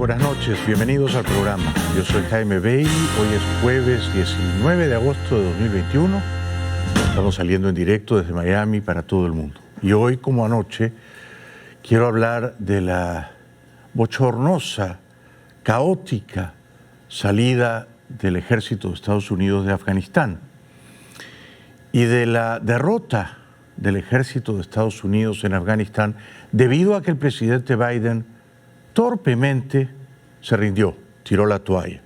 buenas noches, bienvenidos al programa. Yo soy Jaime Bailey, hoy es jueves 19 de agosto de 2021. Estamos saliendo en directo desde Miami para todo el mundo. Y hoy, como anoche, quiero hablar de la bochornosa, caótica salida del ejército de Estados Unidos de Afganistán y de la derrota del ejército de Estados Unidos en Afganistán debido a que el presidente Biden torpemente se rindió, tiró la toalla.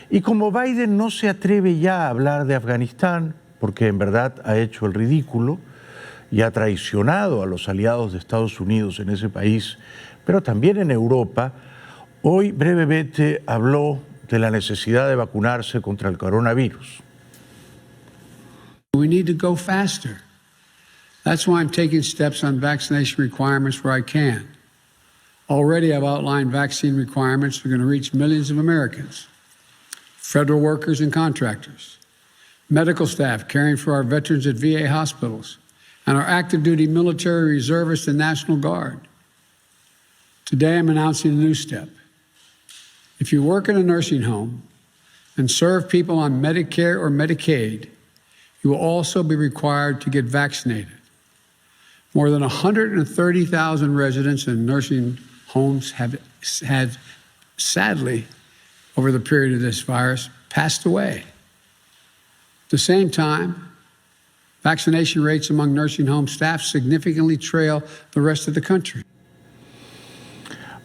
Y como Biden no se atreve ya a hablar de Afganistán, porque en verdad ha hecho el ridículo y ha traicionado a los aliados de Estados Unidos en ese país, pero también en Europa, hoy brevemente habló de la necesidad de vacunarse contra el coronavirus. We need to go faster. That's why I'm taking steps on vaccination requirements where I can. Already I've outlined vaccine requirements that are going to reach millions of Americans, federal workers and contractors, medical staff caring for our veterans at VA hospitals, and our active duty military reservists and National Guard. Today I'm announcing a new step. If you work in a nursing home and serve people on Medicare or Medicaid, you will also be required to get vaccinated. More than 130,000 residents in nursing homes have had, sadly, over the period of this virus, passed away. At the same time, vaccination rates among nursing home staff significantly trail the rest of the country.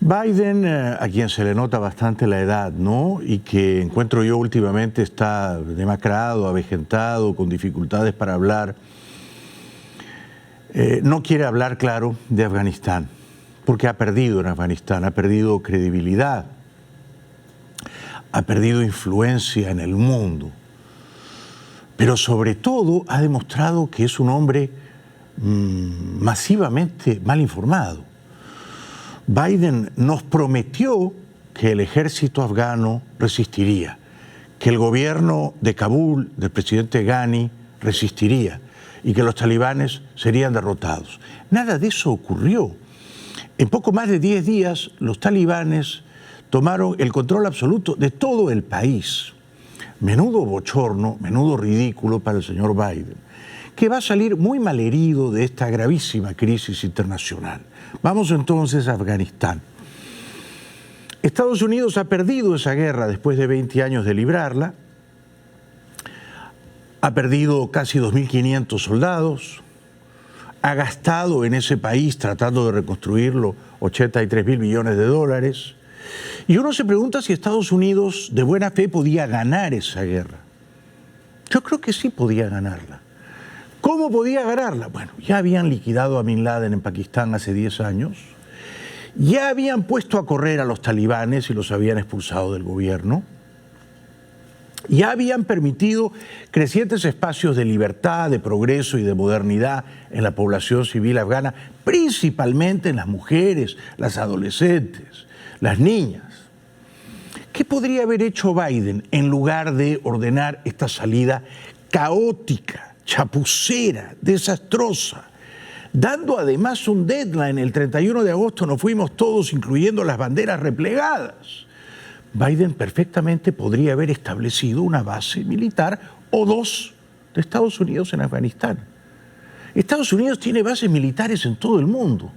Biden, a quien se le nota bastante la edad, ¿no? Y que encuentro yo últimamente está demacrado, avejentado, con dificultades para hablar, no quiere hablar, claro, de Afganistán, porque ha perdido en Afganistán, ha perdido credibilidad, ha perdido influencia en el mundo, pero sobre todo ha demostrado que es un hombre masivamente mal informado. Biden nos prometió que el ejército afgano resistiría, que el gobierno de Kabul, del presidente Ghani, resistiría y que los talibanes serían derrotados. Nada de eso ocurrió. En poco más de 10 días, los talibanes tomaron el control absoluto de todo el país. Menudo bochorno, menudo ridículo para el señor Biden, que va a salir muy malherido de esta gravísima crisis internacional. Vamos entonces a Afganistán. Estados Unidos ha perdido esa guerra después de 20 años de librarla. Ha perdido casi 2.500 soldados. Ha gastado en ese país, tratando de reconstruirlo, 83.000 millones de dólares. Y uno se pregunta si Estados Unidos de buena fe podía ganar esa guerra. Yo creo que sí podía ganarla. ¿Cómo podía ganarla? Bueno, ya habían liquidado a Bin Laden en Pakistán hace 10 años, ya habían puesto a correr a los talibanes y los habían expulsado del gobierno, ya habían permitido crecientes espacios de libertad, de progreso y de modernidad en la población civil afgana, principalmente en las mujeres, las adolescentes, las niñas. ¿Qué podría haber hecho Biden en lugar de ordenar esta salida caótica, chapucera, desastrosa, dando además un deadline? El 31 de agosto nos fuimos todos, incluyendo las banderas replegadas? Biden perfectamente podría haber establecido una base militar o dos de Estados Unidos en Afganistán. Estados Unidos tiene bases militares en todo el mundo,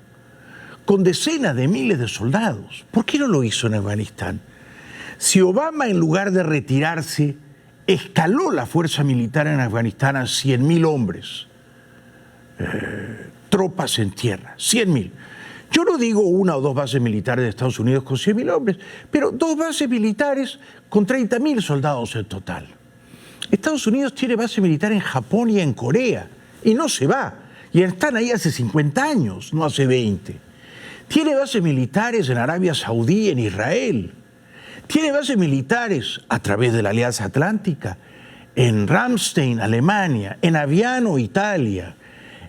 con decenas de miles de soldados. ¿Por qué no lo hizo en Afganistán? Si Obama, en lugar de retirarse, escaló la fuerza militar en Afganistán a 100.000 hombres, tropas en tierra, 100.000. Yo no digo una o dos bases militares de Estados Unidos con 100.000 hombres, pero dos bases militares con 30.000 soldados en total. Estados Unidos tiene base militar en Japón y en Corea, y no se va. Y están ahí hace 50 años, no hace 20. Tiene bases militares en Arabia Saudí, en Israel. Tiene bases militares a través de la Alianza Atlántica en Ramstein, Alemania, en Aviano, Italia,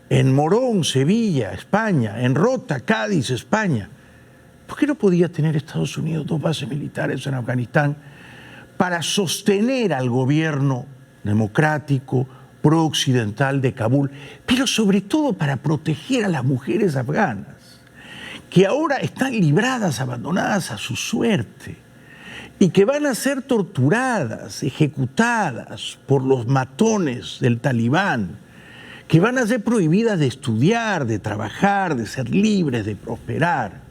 en Morón, Sevilla, España, en Rota, Cádiz, España. ¿Por qué no podía tener Estados Unidos dos bases militares en Afganistán para sostener al gobierno democrático, pro-occidental de Kabul, pero sobre todo para proteger a las mujeres afganas, que ahora están libradas, abandonadas a su suerte, y que van a ser torturadas, ejecutadas por los matones del Talibán, que van a ser prohibidas de estudiar, de trabajar, de ser libres, de prosperar.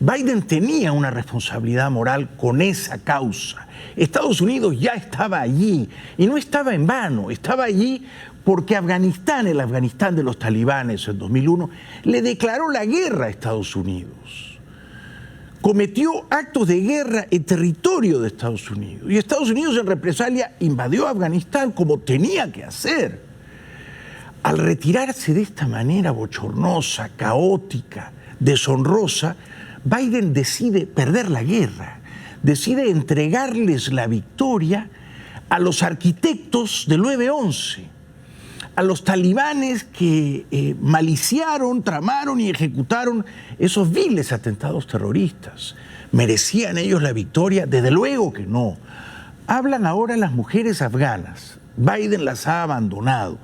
Biden tenía una responsabilidad moral con esa causa. Estados Unidos ya estaba allí, y no estaba en vano, estaba allí porque Afganistán, el Afganistán de los talibanes en 2001, le declaró la guerra a Estados Unidos. Cometió actos de guerra en territorio de Estados Unidos. Y Estados Unidos en represalia invadió Afganistán como tenía que hacer. Al retirarse de esta manera bochornosa, caótica, deshonrosa, Biden decide perder la guerra, decide entregarles la victoria a los arquitectos del 9/11, a los talibanes que maliciaron, tramaron y ejecutaron esos viles atentados terroristas. ¿Merecían ellos la victoria? Desde luego que no. Hablan ahora las mujeres afganas. Biden las ha abandonado.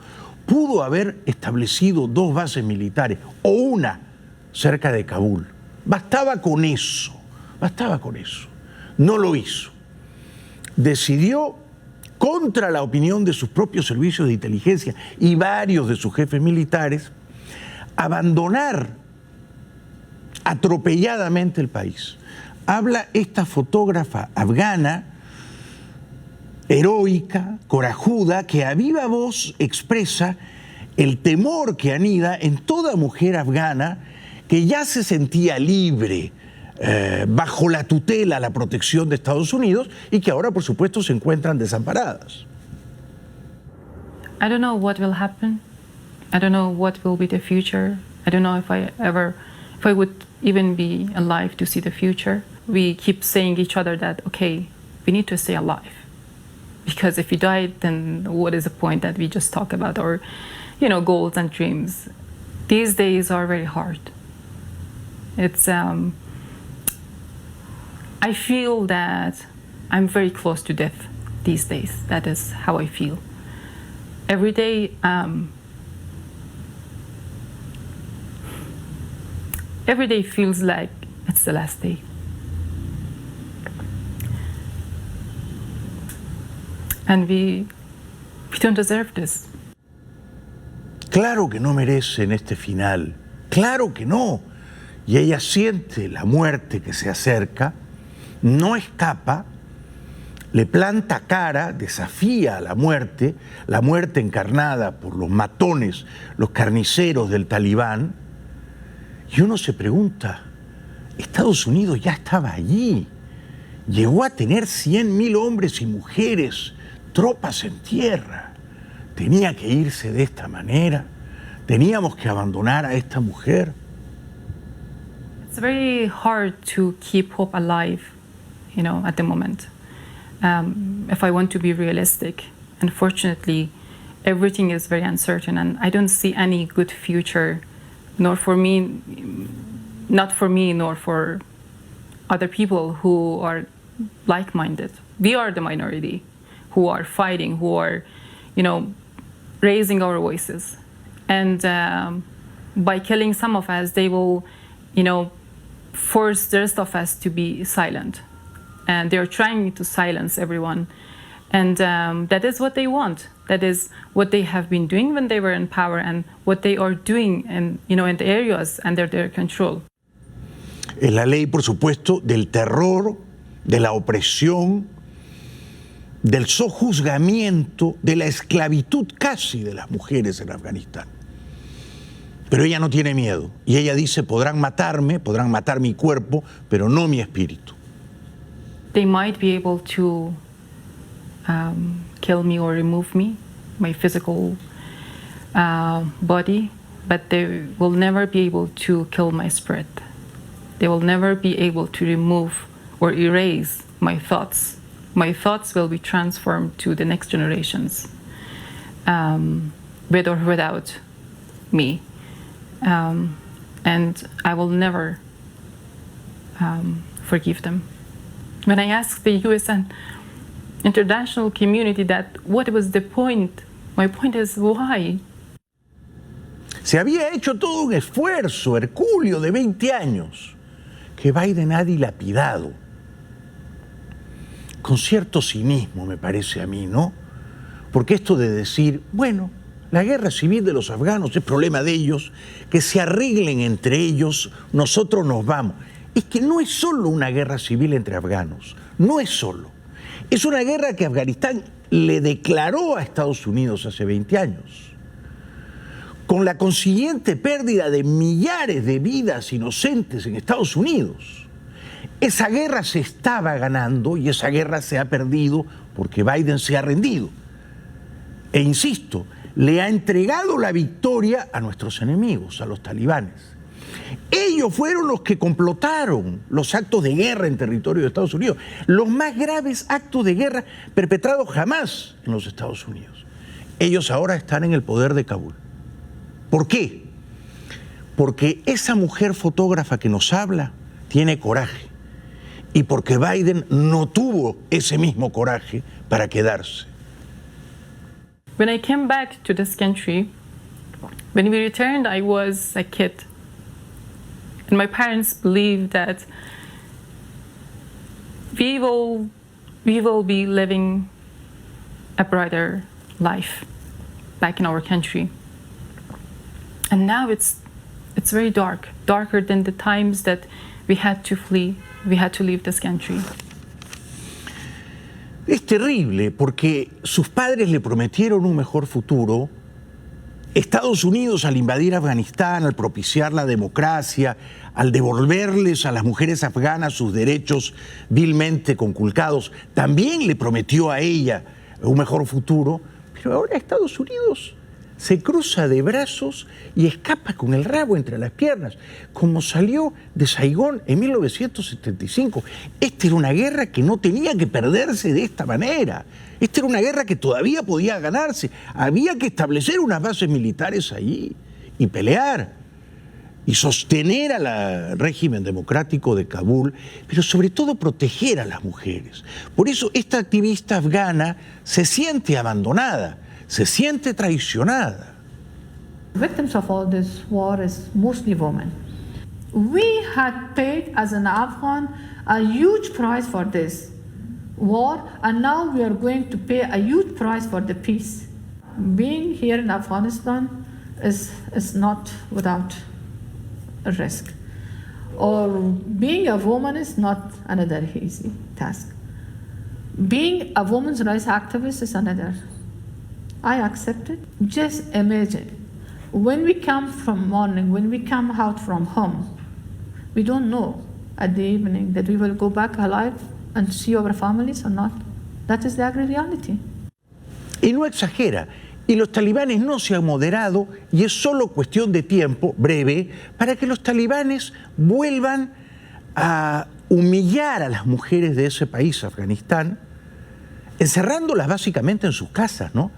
Pudo haber establecido 2 bases militares o una cerca de Kabul. Bastaba con eso, bastaba con eso. No lo hizo. Decidió, contra la opinión de sus propios servicios de inteligencia y varios de sus jefes militares, abandonar atropelladamente el país. Habla esta fotógrafa afgana, heroica, corajuda, que a viva voz expresa el temor que anida en toda mujer afgana que ya se sentía libre bajo la tutela, la protección de Estados Unidos y que ahora, por supuesto, se encuentran desamparadas. I don't know what will happen. I don't know what will be the future. I don't know if I would even be alive to see the future. We keep saying each other that, okay, we need to stay alive. Because if we died, then what is the point that we just talk about our, goals and dreams? These days are very hard. It's, I feel that I'm very close to death these days. That is how I feel. Every day, every day feels like it's the last day. And we don't deserve this. Claro que no merecen este final, claro que no. Y ella siente la muerte que se acerca, no escapa, le planta cara, desafía a la muerte encarnada por los matones, los carniceros del Talibán. Y uno se pregunta, Estados Unidos ya estaba allí, llegó a tener 100.000 hombres y mujeres, tropas en tierra. Tenía que irse de esta manera, teníamos que abandonar a esta mujer. It's very hard to keep hope alive, at the moment. If I want to be realistic, unfortunately, everything is very uncertain, and I don't see any good future, not for me, nor for other people who are like-minded. We are the minority who are fighting, who are, raising our voices. And by killing some of us, they will, force the rest of us to be silent. And they're trying to silence everyone. And that is what they want. That is what they have been doing when they were in power and what they are doing in the areas under their control. Es la ley, por supuesto, del terror, de la opresión, del sojuzgamiento, de la esclavitud casi de las mujeres en Afganistán. Pero ella no tiene miedo. Y ella dice, podrán matar mi cuerpo, pero no mi espíritu. They might be able to kill me or remove me, my physical body, but they will never be able to kill my spirit. They will never be able to remove or erase my thoughts. My thoughts will be transformed to the next generations, with or without me. And I will never forgive them. When I asked the US and international community that what was the point, my point is why? Se había hecho todo un esfuerzo hercúleo de 20 años que Biden ha dilapidado. Con cierto cinismo, me parece a mí, ¿no? Porque esto de decir, bueno, la guerra civil de los afganos es problema de ellos, que se arreglen entre ellos, nosotros nos vamos. Es que no es solo una guerra civil entre afganos, no es solo. Es una guerra que Afganistán le declaró a Estados Unidos hace 20 años, con la consiguiente pérdida de millares de vidas inocentes en Estados Unidos. Esa guerra se estaba ganando y esa guerra se ha perdido porque Biden se ha rendido. E insisto, le ha entregado la victoria a nuestros enemigos, a los talibanes. Ellos fueron los que complotaron los actos de guerra en territorio de Estados Unidos, los más graves actos de guerra perpetrados jamás en los Estados Unidos. Ellos ahora están en el poder de Kabul. ¿Por qué? Porque esa mujer fotógrafa que nos habla tiene coraje y porque Biden no tuvo ese mismo coraje para quedarse. When I came back to this country, when we returned, I was a kid. And my parents believed that we will be living a brighter life back in our country. And now it's very dark, darker than the times that we had to flee, we had to leave this country. Es terrible porque sus padres le prometieron un mejor futuro. Estados Unidos, al invadir Afganistán, al propiciar la democracia, al devolverles a las mujeres afganas sus derechos vilmente conculcados, también le prometió a ella un mejor futuro, pero ahora Estados Unidos se cruza de brazos y escapa con el rabo entre las piernas, como salió de Saigón en 1975. Esta era una guerra que no tenía que perderse de esta manera. Esta era una guerra que todavía podía ganarse. Había que establecer unas bases militares allí y pelear y sostener al régimen democrático de Kabul, pero sobre todo proteger a las mujeres. Por eso esta activista afgana se siente abandonada, se siente traicionada. Victims of all this war is mostly women. We had paid as an Afghan a huge price for this war, and now we are going to pay a huge price for the peace. Being here in Afghanistan is not without a risk. Or being a woman is not another easy task. Being a women's rights activist is another. I accept it. Just imagine, when we come from morning, when we come out from home, we don't know at the evening that we will go back alive and see our families or not. That is the ugly reality. Y no exagera. Y los talibanes no se han moderado y es solo cuestión de tiempo, breve, para que los talibanes vuelvan a humillar a las mujeres de ese país, Afganistán, encerrándolas básicamente en sus casas, ¿no?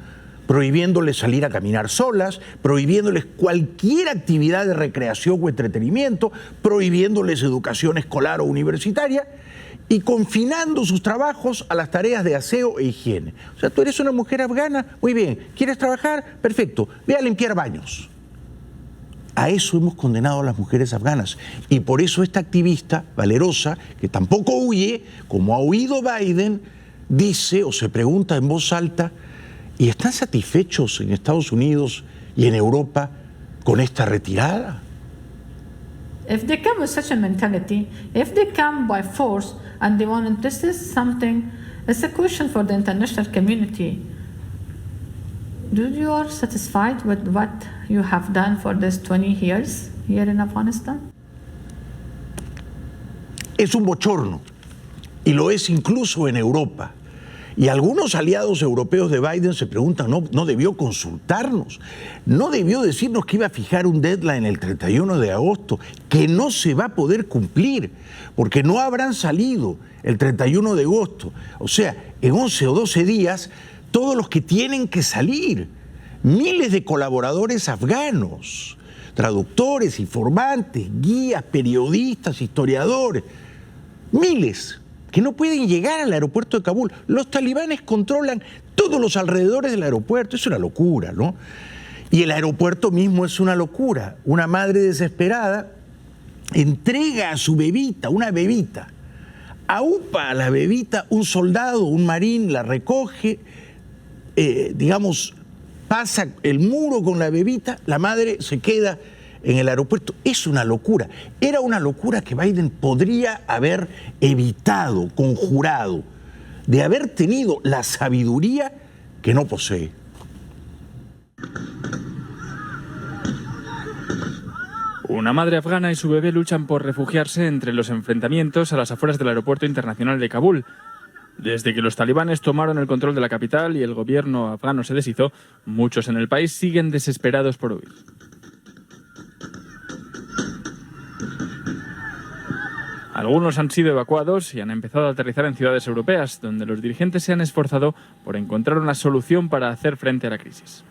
Prohibiéndoles salir a caminar solas, prohibiéndoles cualquier actividad de recreación o entretenimiento, prohibiéndoles educación escolar o universitaria y confinando sus trabajos a las tareas de aseo e higiene. O sea, tú eres una mujer afgana, muy bien, ¿quieres trabajar? Perfecto, ve a limpiar baños. A eso hemos condenado a las mujeres afganas y por eso esta activista valerosa, que tampoco huye, como ha huido Biden, dice o se pregunta en voz alta, ¿y están satisfechos en Estados Unidos y en Europa con esta retirada? If they come with such a mentality, if they come by force and they want, this is something, it's a question for the international community. Do you are satisfied with what you have done for these 20 years here in Afghanistan? Es un bochorno y lo es incluso en Europa. Y algunos aliados europeos de Biden se preguntan, ¿no debió consultarnos? ¿No debió decirnos que iba a fijar un deadline el 31 de agosto, que no se va a poder cumplir, porque no habrán salido el 31 de agosto? O sea, en 11 o 12 días, todos los que tienen que salir, miles de colaboradores afganos, traductores, informantes, guías, periodistas, historiadores, miles que no pueden llegar al aeropuerto de Kabul. Los talibanes controlan todos los alrededores del aeropuerto. Es una locura, ¿no? Y el aeropuerto mismo es una locura. Una madre desesperada entrega a su bebita, una bebita, aupa a la bebita, un soldado, un marín la recoge, pasa el muro con la bebita, la madre se queda en el aeropuerto. Es una locura. Era una locura que Biden podría haber evitado, conjurado, de haber tenido la sabiduría que no posee. Una madre afgana y su bebé luchan por refugiarse entre los enfrentamientos a las afueras del aeropuerto internacional de Kabul. Desde que los talibanes tomaron el control de la capital y el gobierno afgano se deshizo, muchos en el país siguen desesperados por huir. Algunos han sido evacuados y han empezado a aterrizar en ciudades europeas, donde los dirigentes se han esforzado por encontrar una solución para hacer frente a la crisis.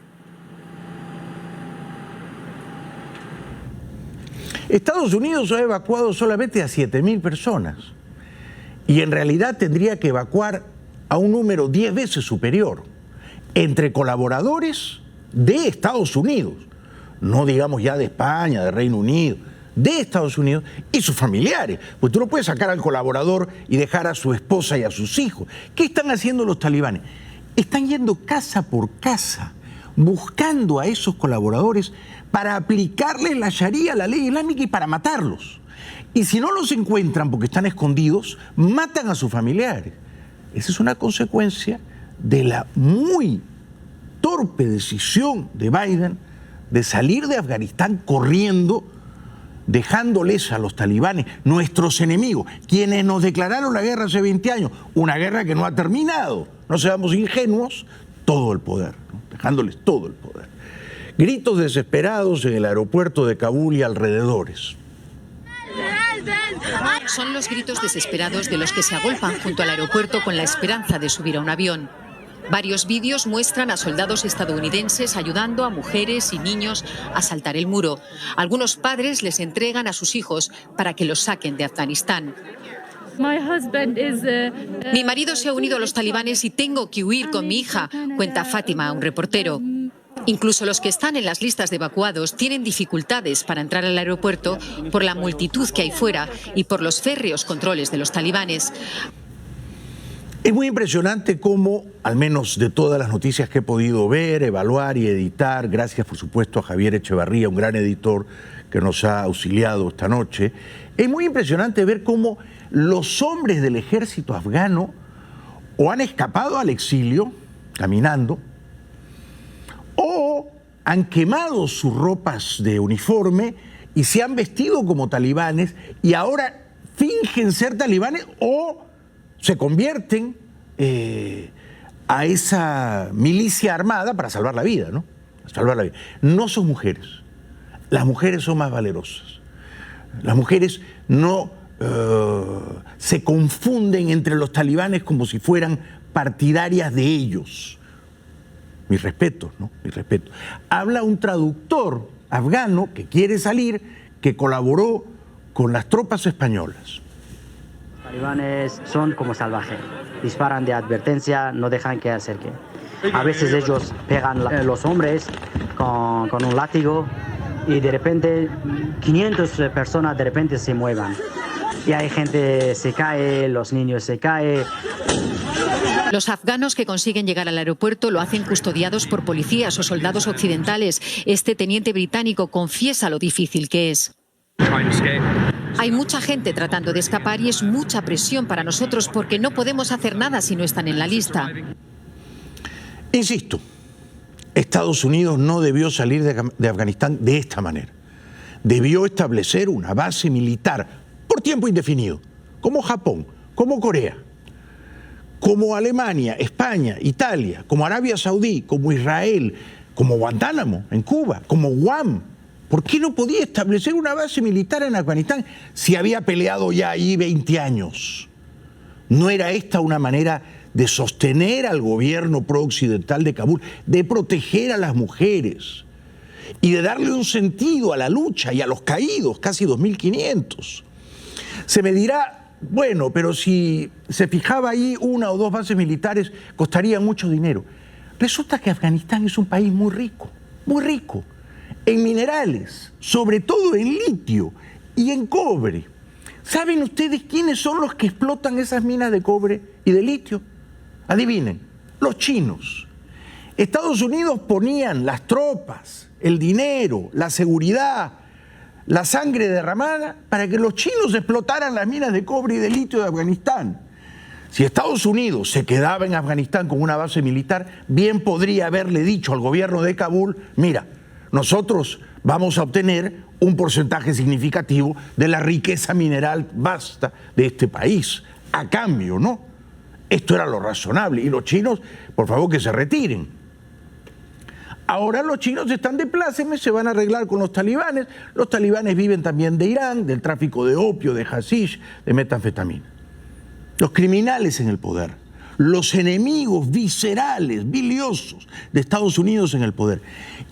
Estados Unidos ha evacuado solamente a 7.000 personas y en realidad tendría que evacuar a un número 10 veces superior entre colaboradores de Estados Unidos, no digamos ya de España, de Reino Unido, de Estados Unidos y sus familiares. Pues tú no puedes sacar al colaborador y dejar a su esposa y a sus hijos. ¿Qué están haciendo los talibanes? Están yendo casa por casa, buscando a esos colaboradores para aplicarles la Sharia, la ley islámica, y para matarlos. Y si no los encuentran porque están escondidos, matan a sus familiares. Esa es una consecuencia de la muy torpe decisión de Biden de salir de Afganistán corriendo, dejándoles a los talibanes, nuestros enemigos, quienes nos declararon la guerra hace 20 años, una guerra que no ha terminado, no seamos ingenuos, todo el poder, ¿no? Dejándoles todo el poder. Gritos desesperados en el aeropuerto de Kabul y alrededores. Son los gritos desesperados de los que se agolpan junto al aeropuerto con la esperanza de subir a un avión. Varios vídeos muestran a soldados estadounidenses ayudando a mujeres y niños a saltar el muro. Algunos padres les entregan a sus hijos para que los saquen de Afganistán. Mi marido se ha unido a los talibanes y tengo que huir con mi hija, cuenta Fátima, un reportero. Incluso los que están en las listas de evacuados tienen dificultades para entrar al aeropuerto por la multitud que hay fuera y por los férreos controles de los talibanes. Es muy impresionante cómo, al menos de todas las noticias que he podido ver, evaluar y editar, gracias por supuesto a Javier Echevarría, un gran editor que nos ha auxiliado esta noche, es muy impresionante ver cómo los hombres del ejército afgano o han escapado al exilio caminando, o han quemado sus ropas de uniforme y se han vestido como talibanes y ahora fingen ser talibanes o se convierten a esa milicia armada para salvar la vida, ¿no? Salvar la vida. No son mujeres. Las mujeres son más valerosas. Las mujeres no se confunden entre los talibanes como si fueran partidarias de ellos. Mis respetos, ¿no? Mis respetos. Habla un traductor afgano que quiere salir, que colaboró con las tropas españolas. Los talibanes son como salvajes. Disparan de advertencia, no dejan que se acerquen. A veces ellos pegan a los hombres con un látigo y de repente 500 personas de repente se muevan. Y hay gente se cae, los niños se caen. Los afganos que consiguen llegar al aeropuerto lo hacen custodiados por policías o soldados occidentales. Este teniente británico confiesa lo difícil que es. Hay mucha gente tratando de escapar y es mucha presión para nosotros porque no podemos hacer nada si no están en la lista. Insisto, Estados Unidos no debió salir de Afganistán de esta manera. Debió establecer una base militar por tiempo indefinido, como Japón, como Corea, como Alemania, España, Italia, como Arabia Saudí, como Israel, como Guantánamo en Cuba, como Guam. ¿Por qué no podía establecer una base militar en Afganistán si había peleado ya allí 20 años? ¿No era esta una manera de sostener al gobierno pro-occidental de Kabul, de proteger a las mujeres y de darle un sentido a la lucha y a los caídos, casi 2.500? Se me dirá, bueno, pero si se fijaba ahí una o dos bases militares, costaría mucho dinero. Resulta que Afganistán es un país muy rico, muy rico en minerales, sobre todo en litio y en cobre. ¿Saben ustedes quiénes son los que explotan esas minas de cobre y de litio? Adivinen, los chinos. Estados Unidos ponían las tropas, el dinero, la seguridad, la sangre derramada para que los chinos explotaran las minas de cobre y de litio de Afganistán. Si Estados Unidos se quedaba en Afganistán con una base militar, bien podría haberle dicho al gobierno de Kabul, mira, nosotros vamos a obtener un porcentaje significativo de la riqueza mineral vasta de este país. A cambio, ¿no? Esto era lo razonable. Y los chinos, por favor, que se retiren. Ahora los chinos están de plácemes, se van a arreglar con los talibanes. Los talibanes viven también de Irán, del tráfico de opio, de hashish, de metanfetamina. Los criminales en el poder, los enemigos viscerales, biliosos de Estados Unidos en el poder.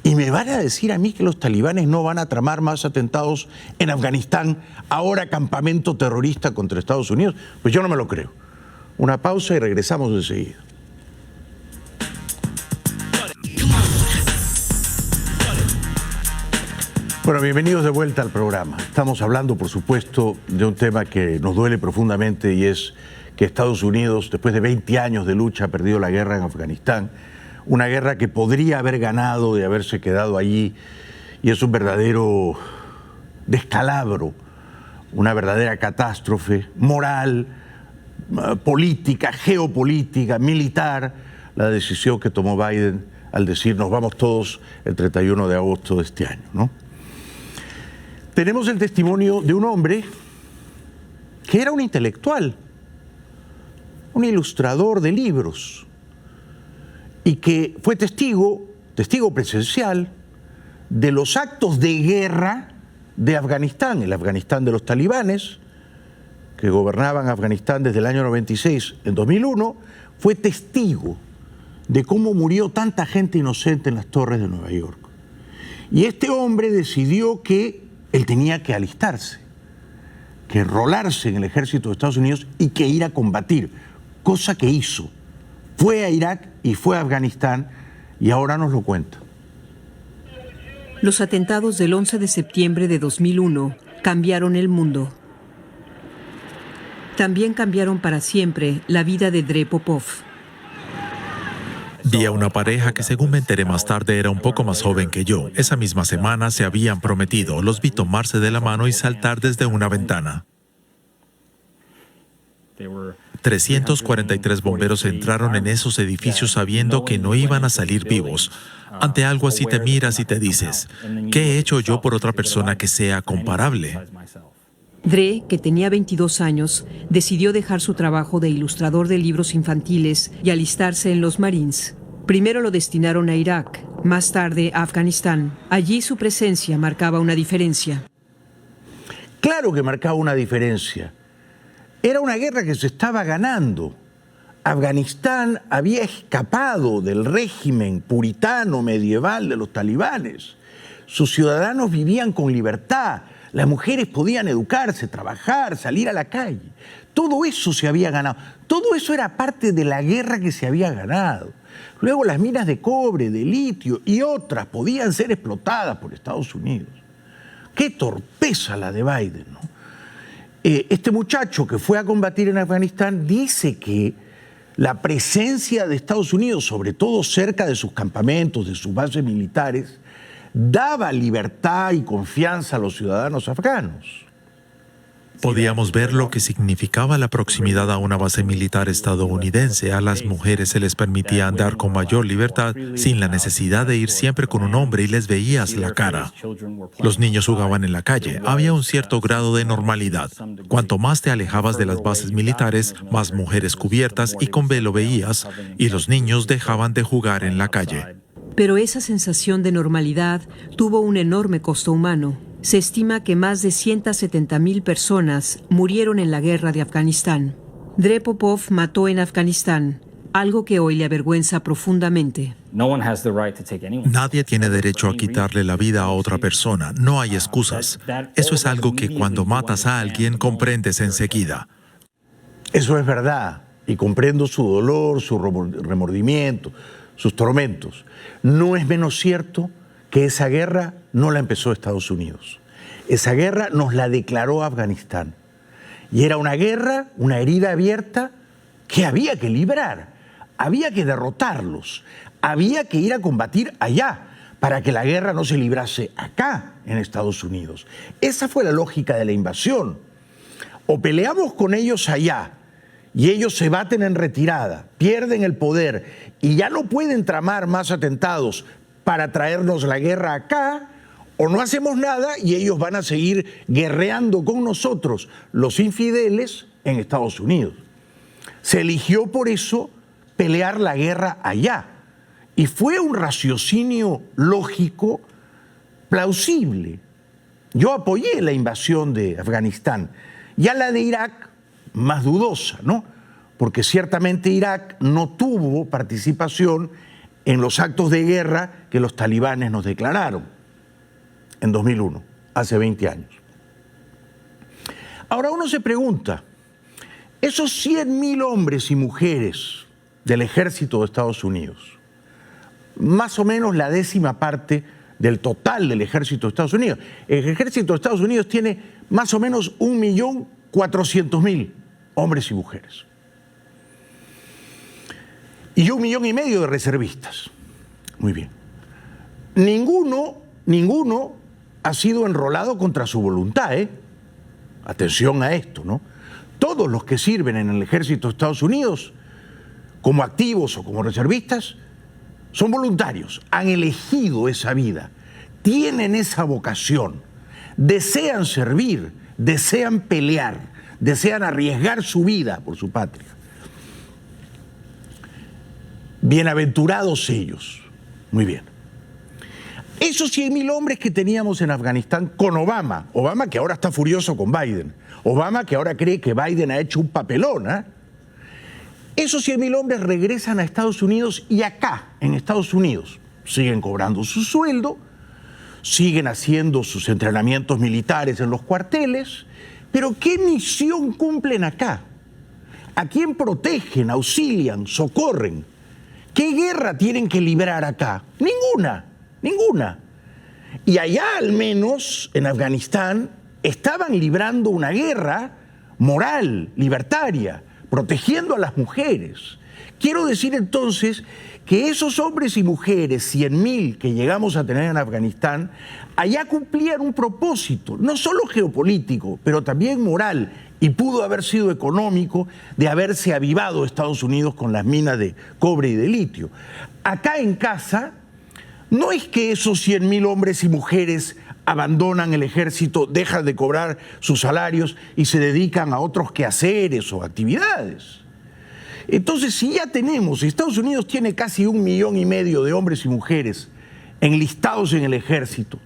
Y me van a decir a mí que los talibanes no van a tramar más atentados en Afganistán, ahora campamento terrorista contra Estados Unidos. Pues yo no me lo creo. Una pausa y regresamos enseguida. Bueno, bienvenidos de vuelta al programa. Estamos hablando, por supuesto, de un tema que nos duele profundamente y es que Estados Unidos, después de 20 años de lucha, ha perdido la guerra en Afganistán. Una guerra que podría haber ganado de haberse quedado allí, y es un verdadero descalabro, una verdadera catástrofe moral, política, geopolítica, militar, la decisión que tomó Biden al decir nos vamos todos el 31 de agosto de este año, ¿no? Tenemos el testimonio de un hombre que era un intelectual, un ilustrador de libros, y que fue testigo presencial de los actos de guerra de Afganistán, el Afganistán de los talibanes, que gobernaban Afganistán desde el año 96. En 2001 fue testigo de cómo murió tanta gente inocente en las torres de Nueva York. Y este hombre decidió que él tenía que alistarse, que enrolarse en el ejército de Estados Unidos y que ir a combatir, cosa que hizo. Fue a Irak y fue a Afganistán y ahora nos lo cuenta. Los atentados del 11 de septiembre de 2001 cambiaron el mundo. También cambiaron para siempre la vida de Dre Popov. Vi a una pareja que, según me enteré más tarde, era un poco más joven que yo. Esa misma semana se habían prometido. Los vi tomarse de la mano y saltar desde una ventana. 343 bomberos entraron en esos edificios sabiendo que no iban a salir vivos. Ante algo así te miras y te dices, ¿qué he hecho yo por otra persona que sea comparable? Dre, que tenía 22 años, decidió dejar su trabajo de ilustrador de libros infantiles y alistarse en los Marines. Primero lo destinaron a Irak, más tarde a Afganistán. Allí su presencia marcaba una diferencia. Claro que marcaba una diferencia. Era una guerra que se estaba ganando. Afganistán había escapado del régimen puritano medieval de los talibanes. Sus ciudadanos vivían con libertad. Las mujeres podían educarse, trabajar, salir a la calle. Todo eso se había ganado. Todo eso era parte de la guerra que se había ganado. Luego las minas de cobre, de litio y otras podían ser explotadas por Estados Unidos. Qué torpeza la de Biden, ¿no? Este muchacho que fue a combatir en Afganistán dice que la presencia de Estados Unidos, sobre todo cerca de sus campamentos, de sus bases militares, daba libertad y confianza a los ciudadanos afganos. Podíamos ver lo que significaba la proximidad a una base militar estadounidense. A las mujeres se les permitía andar con mayor libertad sin la necesidad de ir siempre con un hombre y les veías la cara. Los niños jugaban en la calle. Había un cierto grado de normalidad. Cuanto más te alejabas de las bases militares, más mujeres cubiertas y con velo veías, y los niños dejaban de jugar en la calle. Pero esa sensación de normalidad tuvo un enorme costo humano. Se estima que más de 170,000 personas murieron en la guerra de Afganistán. Dre Popov mató en Afganistán, algo que hoy le avergüenza profundamente. Nadie tiene derecho a quitarle la vida a otra persona. No hay excusas. Eso es algo que cuando matas a alguien comprendes enseguida. Eso es verdad, y comprendo su dolor, su remordimiento, sus tormentos. No es menos cierto que esa guerra no la empezó Estados Unidos. Esa guerra nos la declaró Afganistán. Y era una guerra, una herida abierta que había que librar, había que derrotarlos, había que ir a combatir allá para que la guerra no se librase acá en Estados Unidos. Esa fue la lógica de la invasión. O peleamos con ellos allá y ellos se baten en retirada, pierden el poder y ya no pueden tramar más atentados para traernos la guerra acá, o no hacemos nada y ellos van a seguir guerreando con nosotros, los infieles, en Estados Unidos. Se eligió por eso pelear la guerra allá. Y fue un raciocinio lógico, plausible. Yo apoyé la invasión de Afganistán. Ya la de Irak, más dudosa, ¿no? Porque ciertamente Irak no tuvo participación en los actos de guerra que los talibanes nos declararon en 2001, hace 20 años. Ahora uno se pregunta, esos 100.000 hombres y mujeres del ejército de Estados Unidos, más o menos la 10ª parte del total del ejército de Estados Unidos. El ejército de Estados Unidos tiene más o menos 1.400.000 hombres y mujeres. Y 1,5 millones de reservistas. Muy bien. Ninguno ha sido enrolado contra su voluntad, ¿eh? Atención a esto, ¿no? Todos los que sirven en el ejército de Estados Unidos, como activos o como reservistas, son voluntarios, han elegido esa vida, tienen esa vocación, desean servir, desean pelear, desean arriesgar su vida por su patria. Bienaventurados ellos. Muy bien. Esos 100.000 hombres que teníamos en Afganistán con Obama que ahora está furioso con Biden, Obama que ahora cree que Biden ha hecho un papelón, ¿eh? Esos 100.000 hombres regresan a Estados Unidos y acá, en Estados Unidos, siguen cobrando su sueldo, siguen haciendo sus entrenamientos militares en los cuarteles, pero ¿qué misión cumplen acá? ¿A quién protegen, auxilian, socorren? ¿Qué guerra tienen que librar acá? Ninguna. Y allá, al menos, en Afganistán, estaban librando una guerra moral, libertaria, protegiendo a las mujeres. Quiero decir entonces que esos hombres y mujeres, 100.000 que llegamos a tener en Afganistán, allá cumplían un propósito, no solo geopolítico, pero también moral, y pudo haber sido económico, de haberse avivado Estados Unidos con las minas de cobre y de litio. Acá en casa, no es que esos 100.000 hombres y mujeres abandonan el ejército, dejan de cobrar sus salarios y se dedican a otros quehaceres o actividades. Entonces, si ya tenemos, Estados Unidos tiene casi 1,5 millones de hombres y mujeres enlistados en el ejército,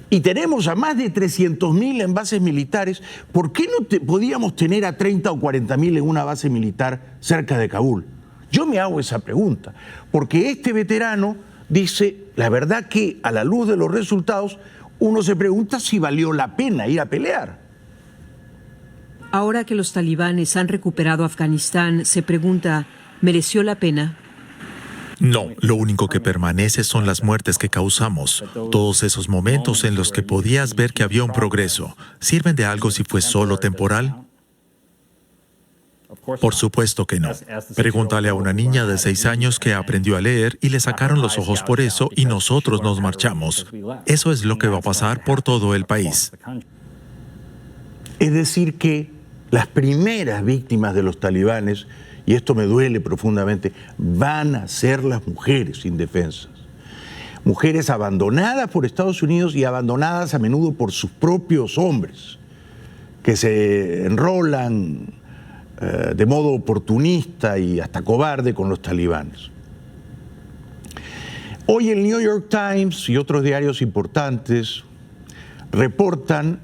y tenemos a más de 300.000 en bases militares, ¿por qué no podíamos tener a 30 o 40.000 en una base militar cerca de Kabul? Yo me hago esa pregunta, porque este veterano dice, la verdad que a la luz de los resultados, uno se pregunta si valió la pena ir a pelear. Ahora que los talibanes han recuperado Afganistán, se pregunta, ¿mereció la pena? No, lo único que permanece son las muertes que causamos. Todos esos momentos en los que podías ver que había un progreso, ¿sirven de algo si fue solo temporal? Por supuesto que no. Pregúntale a una niña de 6 años que aprendió a leer y le sacaron los ojos por eso y nosotros nos marchamos. Eso es lo que va a pasar por todo el país. Es decir que las primeras víctimas de los talibanes, y esto me duele profundamente, van a ser las mujeres indefensas. Mujeres abandonadas por Estados Unidos y abandonadas a menudo por sus propios hombres, que se enrolan de modo oportunista y hasta cobarde con los talibanes. Hoy el New York Times y otros diarios importantes reportan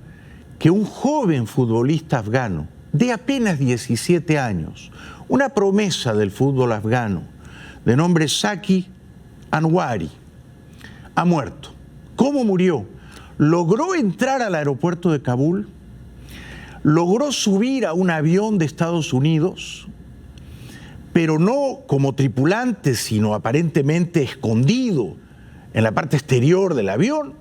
que un joven futbolista afgano de apenas 17 años, una promesa del fútbol afgano, de nombre Zaki Anwari, ha muerto. ¿Cómo murió? Logró entrar al aeropuerto de Kabul, logró subir a un avión de Estados Unidos, pero no como tripulante, sino aparentemente escondido en la parte exterior del avión,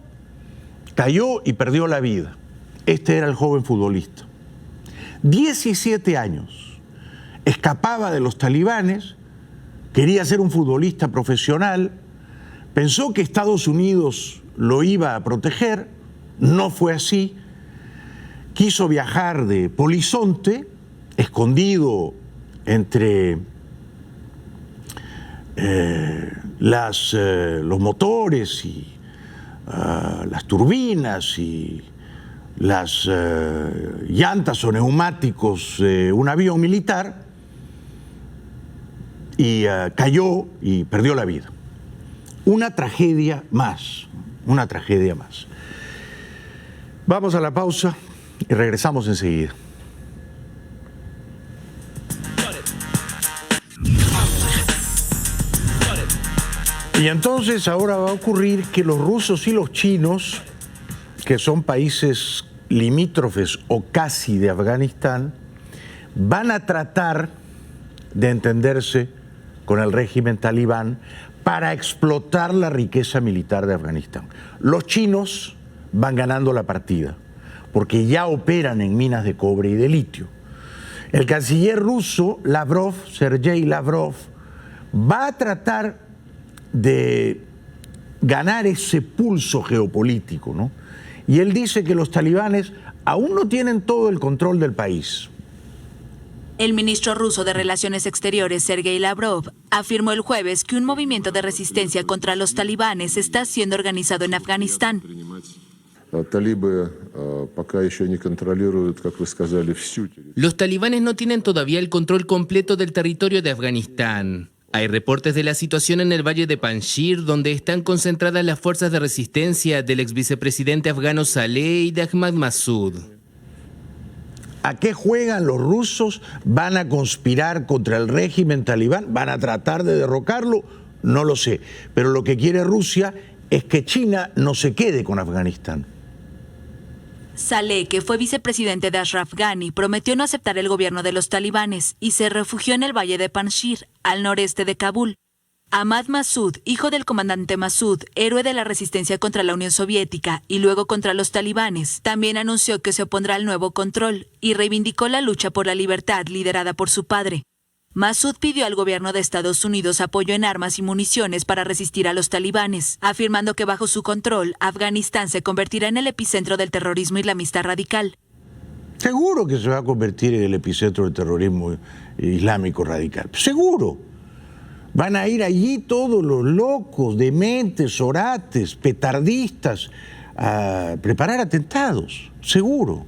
cayó y perdió la vida. Este era el joven futbolista. 17 años. Escapaba de los talibanes, quería ser un futbolista profesional, pensó que Estados Unidos lo iba a proteger, no fue así. Quiso viajar de polizonte, escondido entre los motores y las turbinas y las llantas o neumáticos de un avión militar, y cayó y perdió la vida. Una tragedia más, una tragedia más. Vamos a la pausa y regresamos enseguida. Y entonces ahora va a ocurrir que los rusos y los chinos, que son países limítrofes o casi de Afganistán, van a tratar de entenderse con el régimen talibán para explotar la riqueza militar de Afganistán. Los chinos van ganando la partida, porque ya operan en minas de cobre y de litio. El canciller ruso, Lavrov, Sergei Lavrov, va a tratar de ganar ese pulso geopolítico, ¿no? Y él dice que los talibanes aún no tienen todo el control del país. El ministro ruso de Relaciones Exteriores, Sergei Lavrov, afirmó el jueves que un movimiento de resistencia contra los talibanes está siendo organizado en Afganistán. Los talibanes no tienen todavía el control completo del territorio de Afganistán. Hay reportes de la situación en el valle de Panjshir, donde están concentradas las fuerzas de resistencia del ex vicepresidente afgano Saleh y de Ahmad Massoud. ¿A qué juegan los rusos? ¿Van a conspirar contra el régimen talibán? ¿Van a tratar de derrocarlo? No lo sé. Pero lo que quiere Rusia es que China no se quede con Afganistán. Saleh, que fue vicepresidente de Ashraf Ghani, prometió no aceptar el gobierno de los talibanes y se refugió en el valle de Panjshir, al noreste de Kabul. Ahmad Massoud, hijo del comandante Massoud, héroe de la resistencia contra la Unión Soviética y luego contra los talibanes, también anunció que se opondrá al nuevo control y reivindicó la lucha por la libertad liderada por su padre. Massoud pidió al gobierno de Estados Unidos apoyo en armas y municiones para resistir a los talibanes, afirmando que bajo su control, Afganistán se convertirá en el epicentro del terrorismo islamista radical. Seguro que se va a convertir en el epicentro del terrorismo islámico radical. Seguro. Van a ir allí todos los locos, dementes, orates, petardistas, a preparar atentados. Seguro.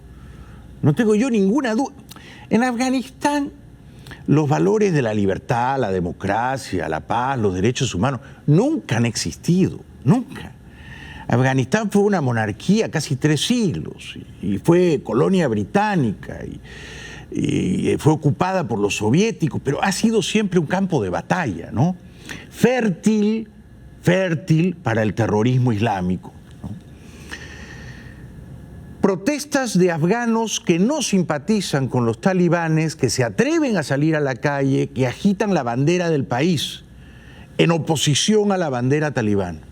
No tengo yo ninguna duda. En Afganistán, los valores de la libertad, la democracia, la paz, los derechos humanos, nunca han existido, nunca. Afganistán fue una monarquía casi 3 siglos y fue colonia británica y fue ocupada por los soviéticos, pero ha sido siempre un campo de batalla, ¿no? Fértil para el terrorismo islámico, ¿no? Protestas de afganos que no simpatizan con los talibanes, que se atreven a salir a la calle, que agitan la bandera del país en oposición a la bandera talibán.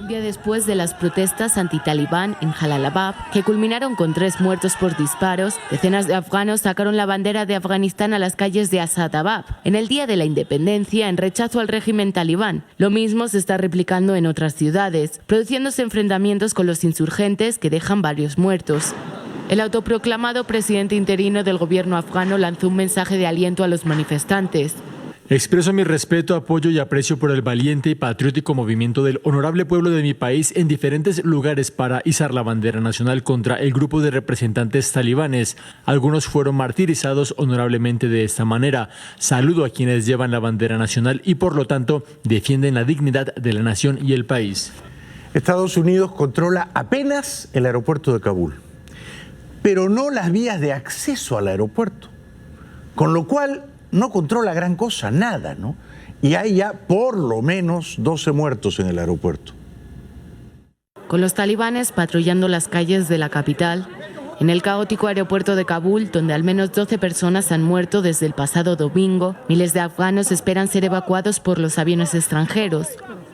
Un día después de las protestas anti-talibán en Jalalabad, que culminaron con 3 muertos por disparos, decenas de afganos sacaron la bandera de Afganistán a las calles de Asadabad, en el Día de la Independencia, en rechazo al régimen talibán. Lo mismo se está replicando en otras ciudades, produciéndose enfrentamientos con los insurgentes que dejan varios muertos. El autoproclamado presidente interino del gobierno afgano lanzó un mensaje de aliento a los manifestantes. Expreso mi respeto, apoyo y aprecio por el valiente y patriótico movimiento del honorable pueblo de mi país en diferentes lugares para izar la bandera nacional contra el grupo de representantes talibanes. Algunos fueron martirizados honorablemente de esta manera. Saludo a quienes llevan la bandera nacional y por lo tanto defienden la dignidad de la nación y el país. Estados Unidos controla apenas el aeropuerto de Kabul, pero no las vías de acceso al aeropuerto, con lo cual no controla gran cosa, nada, ¿no? Y hay ya por lo menos 12 muertos en el aeropuerto. Con los talibanes patrullando las calles de la capital, en el caótico aeropuerto de Kabul, donde al menos 12 personas han muerto desde el pasado domingo, miles de afganos esperan ser evacuados por los aviones extranjeros.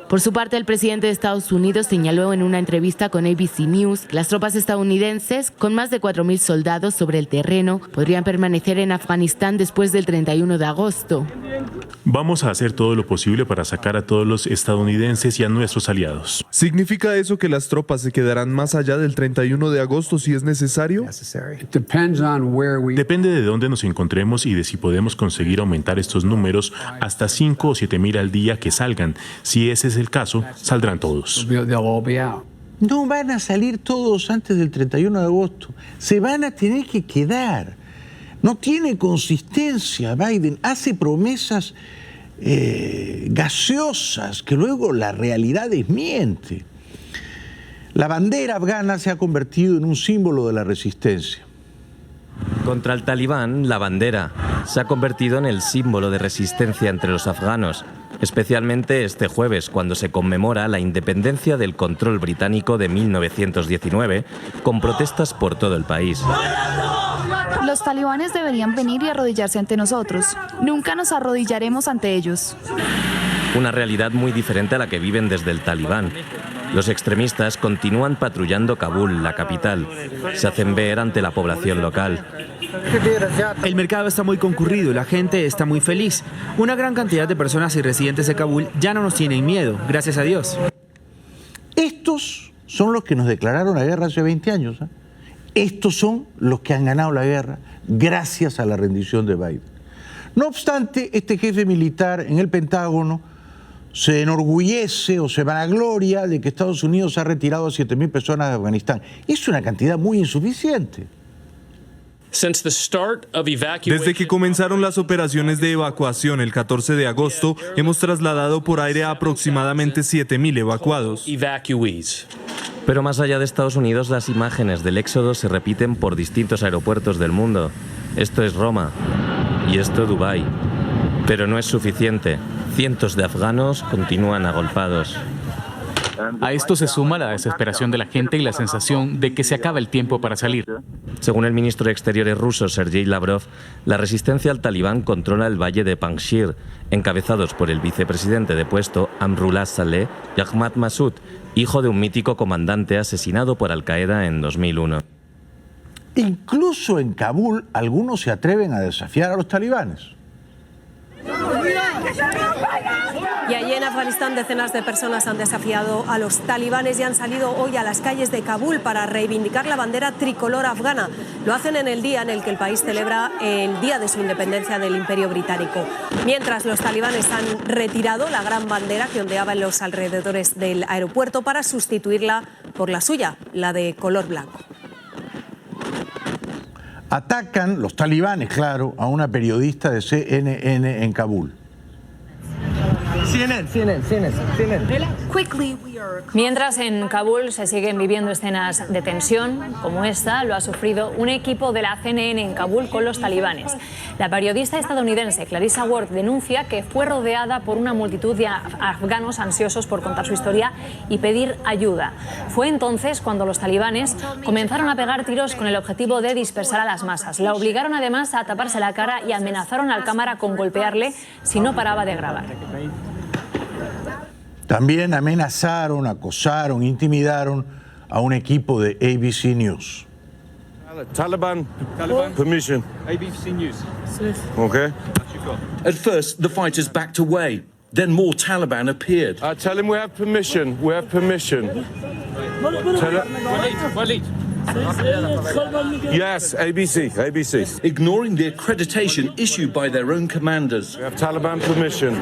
Por su parte, el presidente de Estados Unidos señaló en una entrevista con ABC News que las tropas estadounidenses, con más de 4.000 soldados sobre el terreno, podrían permanecer en Afganistán después del 31 de agosto. Vamos a hacer todo lo posible para sacar a todos los estadounidenses y a nuestros aliados. ¿Significa eso que las tropas se quedarán más allá del 31 de agosto si es necesario? Depende de dónde nos encontremos y de si podemos conseguir aumentar estos números hasta 5 o 7 mil al día que salgan. Si ese es el caso, saldrán todos. No van a salir todos antes del 31 de agosto. Se van a tener que quedar. No tiene consistencia Biden. Hace promesas gaseosas que luego la realidad desmiente. La bandera afgana se ha convertido en un símbolo de la resistencia. Contra el talibán, la bandera se ha convertido en el símbolo de resistencia entre los afganos, especialmente este jueves, cuando se conmemora la independencia del control británico de 1919, con protestas por todo el país. Los talibanes deberían venir y arrodillarse ante nosotros. Nunca nos arrodillaremos ante ellos. Una realidad muy diferente a la que viven desde el talibán. Los extremistas continúan patrullando Kabul, la capital. Se hacen ver ante la población local. El mercado está muy concurrido, la gente está muy feliz. Una gran cantidad de personas y residentes de Kabul ya no nos tienen miedo, gracias a Dios. Estos son los que nos declararon la guerra hace 20 años. Estos son los que han ganado la guerra gracias a la rendición de Biden. No obstante, este jefe militar en el Pentágono se enorgullece o se vanagloria de que Estados Unidos ha retirado a 7.000 personas de Afganistán. Es una cantidad muy insuficiente. Desde que comenzaron las operaciones de evacuación el 14 de agosto, hemos trasladado por aire a aproximadamente 7.000 evacuados. Pero más allá de Estados Unidos, las imágenes del éxodo se repiten por distintos aeropuertos del mundo. Esto es Roma y esto Dubái. Pero no es suficiente. Cientos de afganos continúan agolpados. A esto se suma la desesperación de la gente y la sensación de que se acaba el tiempo para salir. Según el ministro de Exteriores ruso, Sergei Lavrov, la resistencia al talibán controla el valle de Panjshir, encabezados por el vicepresidente de puesto, Amrullah Saleh, y Ahmad Massoud, hijo de un mítico comandante asesinado por Al-Qaeda en 2001. Incluso en Kabul, algunos se atreven a desafiar a los talibanes. Y allí en Afganistán decenas de personas han desafiado a los talibanes y han salido hoy a las calles de Kabul para reivindicar la bandera tricolor afgana. Lo hacen en el día en el que el país celebra el día de su independencia del Imperio Británico. Mientras los talibanes han retirado la gran bandera que ondeaba en los alrededores del aeropuerto para sustituirla por la suya, la de color blanco. Atacan los talibanes, claro, a una periodista de CNN en Kabul. Mientras en Kabul se siguen viviendo escenas de tensión, como esta lo ha sufrido un equipo de la CNN en Kabul con los talibanes. La periodista estadounidense Clarissa Ward denuncia que fue rodeada por una multitud de afganos ansiosos por contar su historia y pedir ayuda. Fue entonces cuando los talibanes comenzaron a pegar tiros con el objetivo de dispersar a las masas. La obligaron además a taparse la cara y amenazaron al cámara con golpearle si no paraba de grabar. También amenazaron, acosaron, intimidaron a un equipo de ABC News. Taliban permission. ABC News. Okay. At first, the fighters backed away. Then more Taliban appeared. Tell him we have permission. We have permission. Yes, ABC. Ignoring the accreditation issued by their own commanders. We have Taliban permission.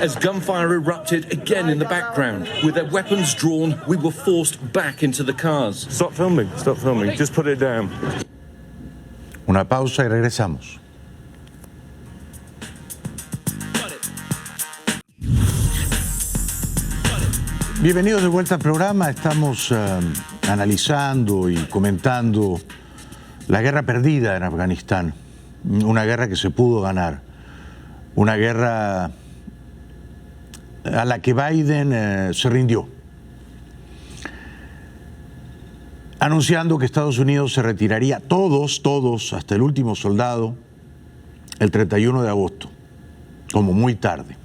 As gunfire erupted again in the background, with their weapons drawn, we were forced back into the cars. Stop filming. Just put it down. Una pausa y regresamos. Bienvenidos de vuelta al programa. Estamos analizando y comentando la guerra perdida en Afganistán. Una guerra que se pudo ganar. Una guerra a la que Biden se rindió. Anunciando que Estados Unidos se retiraría todos, hasta el último soldado, el 31 de agosto, como muy tarde.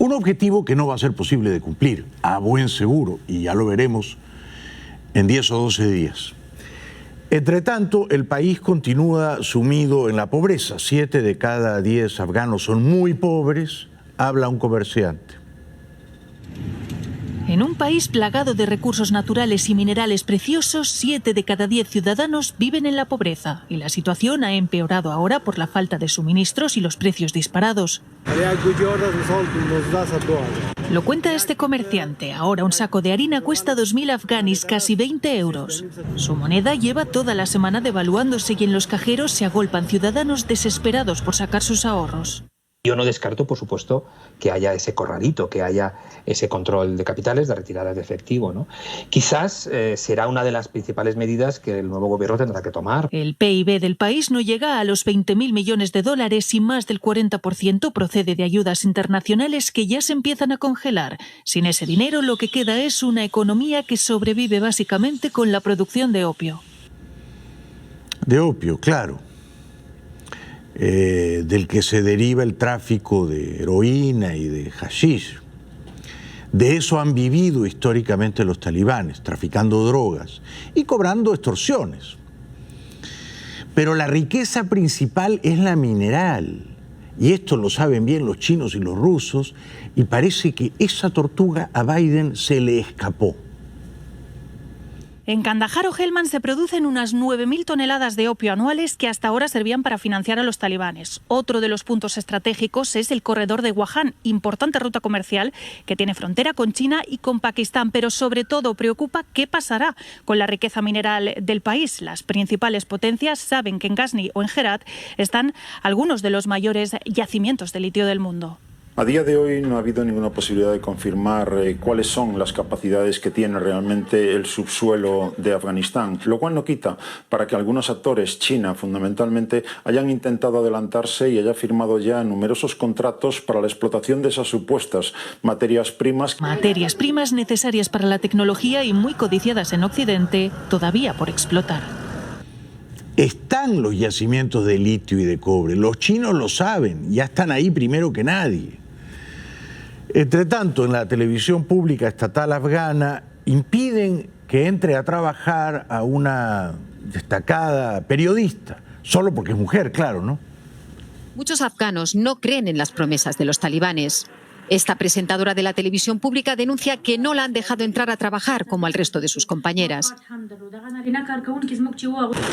Un objetivo que no va a ser posible de cumplir, a buen seguro, y ya lo veremos en 10 o 12 días. Entre tanto, el país continúa sumido en la pobreza. 7 de cada 10 afganos son muy pobres, habla un comerciante. En un país plagado de recursos naturales y minerales preciosos, 7 de cada 10 ciudadanos viven en la pobreza, y la situación ha empeorado ahora por la falta de suministros y los precios disparados. Lo cuenta este comerciante. Ahora un saco de harina cuesta 2.000 afganis, casi 20 euros. Su moneda lleva toda la semana devaluándose y en los cajeros se agolpan ciudadanos desesperados por sacar sus ahorros. Yo no descarto, por supuesto, que haya ese corralito, que haya ese control de capitales, de retiradas de efectivo, ¿no? Quizás será una de las principales medidas que el nuevo gobierno tendrá que tomar. El PIB del país no llega a los 20.000 millones de dólares y más del 40% procede de ayudas internacionales que ya se empiezan a congelar. Sin ese dinero, lo que queda es una economía que sobrevive básicamente con la producción de opio. De opio, claro. Del que se deriva el tráfico de heroína y de hashish. De eso han vivido históricamente los talibanes, traficando drogas y cobrando extorsiones. Pero la riqueza principal es la mineral, y esto lo saben bien los chinos y los rusos, y parece que esa tortuga a Biden se le escapó. En Kandahar o Helmand se producen unas 9.000 toneladas de opio anuales que hasta ahora servían para financiar a los talibanes. Otro de los puntos estratégicos es el corredor de Wahan, importante ruta comercial que tiene frontera con China y con Pakistán, pero sobre todo preocupa qué pasará con la riqueza mineral del país. Las principales potencias saben que en Ghazni o en Herat están algunos de los mayores yacimientos de litio del mundo. A día de hoy no ha habido ninguna posibilidad de confirmar cuáles son las capacidades que tiene realmente el subsuelo de Afganistán, lo cual no quita para que algunos actores, China fundamentalmente, hayan intentado adelantarse y haya firmado ya numerosos contratos para la explotación de esas supuestas materias primas. Materias primas necesarias para la tecnología y muy codiciadas en Occidente, todavía por explotar. Están los yacimientos de litio y de cobre, los chinos lo saben, ya están ahí primero que nadie. Entre tanto, en la televisión pública estatal afgana impiden que entre a trabajar a una destacada periodista, solo porque es mujer, claro, ¿no? Muchos afganos no creen en las promesas de los talibanes. Esta presentadora de la televisión pública denuncia que no la han dejado entrar a trabajar como al resto de sus compañeras.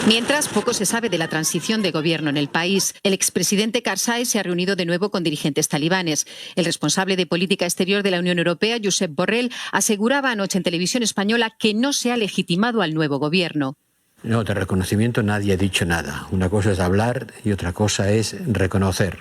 Mientras, poco se sabe de la transición de gobierno en el país. El expresidente Karzai se ha reunido de nuevo con dirigentes talibanes. El responsable de política exterior de la Unión Europea, Josep Borrell, aseguraba anoche en televisión española que no se ha legitimado al nuevo gobierno. No, de reconocimiento nadie ha dicho nada. Una cosa es hablar y otra cosa es reconocer.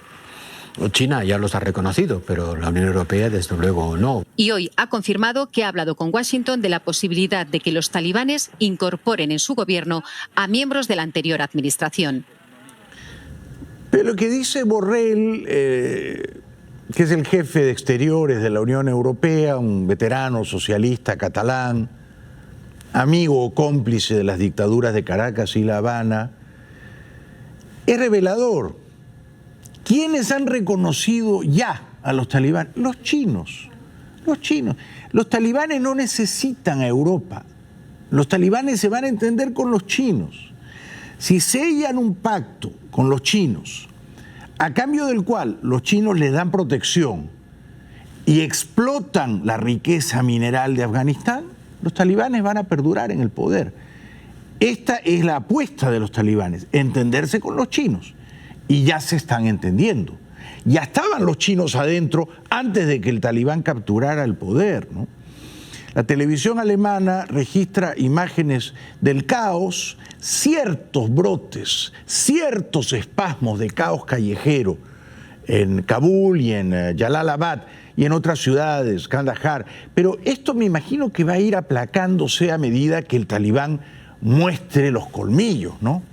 China ya los ha reconocido, pero la Unión Europea desde luego no. Y hoy ha confirmado que ha hablado con Washington de la posibilidad de que los talibanes incorporen en su gobierno a miembros de la anterior administración. Pero lo que dice Borrell, que es el jefe de exteriores de la Unión Europea, un veterano socialista catalán, amigo o cómplice de las dictaduras de Caracas y La Habana, es revelador. ¿Quiénes han reconocido ya a los talibanes? Los chinos. Los chinos. Los talibanes no necesitan a Europa. Los talibanes se van a entender con los chinos. Si sellan un pacto con los chinos, a cambio del cual los chinos les dan protección y explotan la riqueza mineral de Afganistán, los talibanes van a perdurar en el poder. Esta es la apuesta de los talibanes, entenderse con los chinos. Y ya se están entendiendo. Ya estaban los chinos adentro antes de que el talibán capturara el poder, ¿no? La televisión alemana registra imágenes del caos, ciertos brotes, ciertos espasmos de caos callejero en Kabul y en Jalalabad y en otras ciudades, Kandahar. Pero esto me imagino que va a ir aplacándose a medida que el talibán muestre los colmillos, ¿no?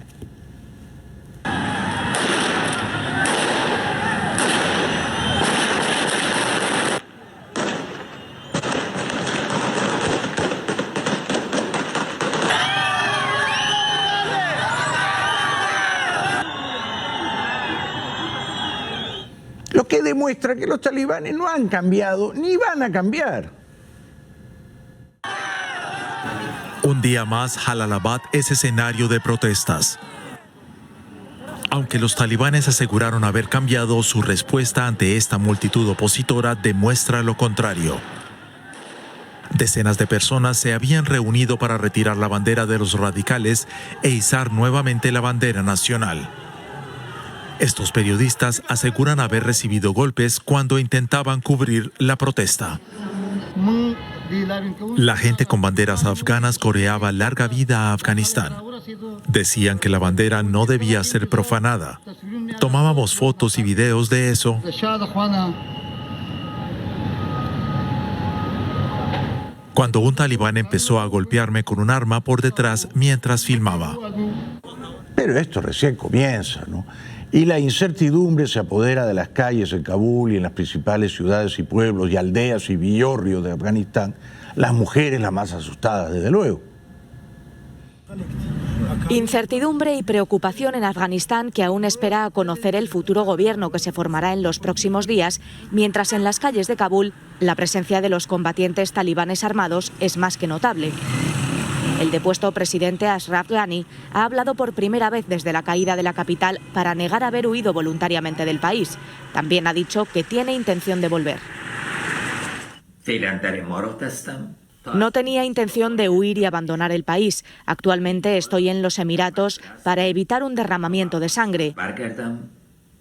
Lo que demuestra que los talibanes no han cambiado ni van a cambiar. Un día más, Jalalabad es escenario de protestas. Aunque los talibanes aseguraron haber cambiado, su respuesta ante esta multitud opositora demuestra lo contrario. Decenas de personas se habían reunido para retirar la bandera de los radicales e izar nuevamente la bandera nacional. Estos periodistas aseguran haber recibido golpes cuando intentaban cubrir la protesta. La gente con banderas afganas coreaba "Larga vida a Afganistán". Decían que la bandera no debía ser profanada. Tomábamos fotos y videos de eso. Cuando un talibán empezó a golpearme con un arma por detrás mientras filmaba. Pero esto recién comienza, ¿no? Y la incertidumbre se apodera de las calles en Kabul y en las principales ciudades y pueblos y aldeas y villorrios de Afganistán, las mujeres las más asustadas, desde luego. Incertidumbre y preocupación en Afganistán, que aún espera a conocer el futuro gobierno que se formará en los próximos días, mientras en las calles de Kabul la presencia de los combatientes talibanes armados es más que notable. El depuesto presidente Ashraf Ghani ha hablado por primera vez desde la caída de la capital para negar haber huido voluntariamente del país. También ha dicho que tiene intención de volver. No tenía intención de huir y abandonar el país. Actualmente estoy en los Emiratos para evitar un derramamiento de sangre.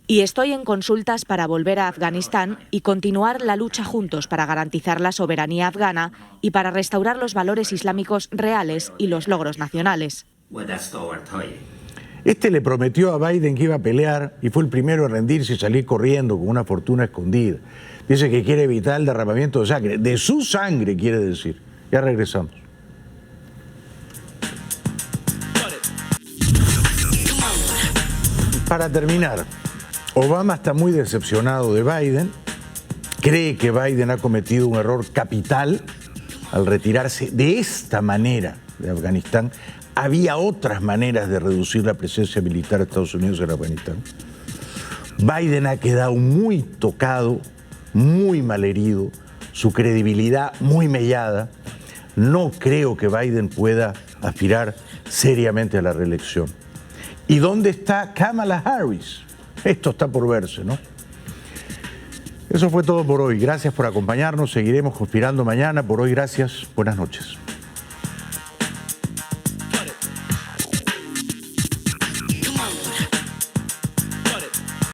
Y estoy en consultas para volver a Afganistán y continuar la lucha juntos para garantizar la soberanía afgana y para restaurar los valores islámicos reales y los logros nacionales. Este le prometió a Biden que iba a pelear y fue el primero en rendirse y salir corriendo con una fortuna escondida. Dice que quiere evitar el derramamiento de sangre. De su sangre, quiere decir. Ya regresamos. Para terminar, Obama está muy decepcionado de Biden, cree que Biden ha cometido un error capital al retirarse de esta manera de Afganistán. Había otras maneras de reducir la presencia militar de Estados Unidos en Afganistán. Biden ha quedado muy tocado, muy malherido, su credibilidad muy mellada. No creo que Biden pueda aspirar seriamente a la reelección. ¿Y dónde está Kamala Harris? Esto está por verse, ¿no? Eso fue todo por hoy. Gracias por acompañarnos. Seguiremos conspirando mañana. Por hoy, gracias. Buenas noches.